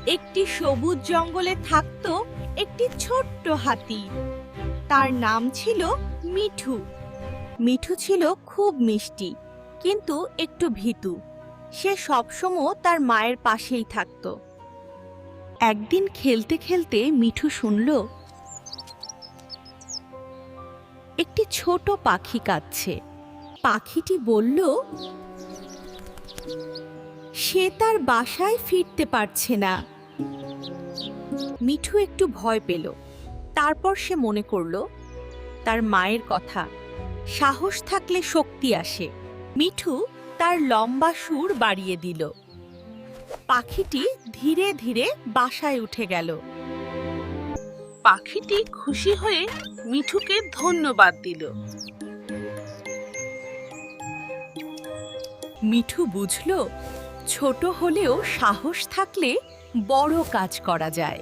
একটি সবুজ জঙ্গলে থাকতো একটি ছোট্ট হাতি। তার নাম ছিল মিঠু। মিঠু ছিল খুব মিষ্টি, কিন্তু একটু ভীতু। সে সবসময় তার মায়ের পাশেই থাকতো। একদিন খেলতে খেলতে মিঠু শুনল একটি ছোট পাখি কাঁদছে। পাখিটি বলল সে তার বাসায় ফিরতে পারছে না। মিঠু একটু ভয় পেল। তারপর সে মনে করল তার মায়ের কথা, সাহস থাকলে শক্তি আসে। মিঠু তার লম্বা সুর বাড়িয়ে দিল। পাখিটি ধীরে ধীরে বাসায় উঠে গেল। পাখিটি খুশি হয়ে মিঠুকে ধন্যবাদ দিল। মিঠু বুঝল ছোট হলেও সাহস থাকলে বড় কাজ করা যায়।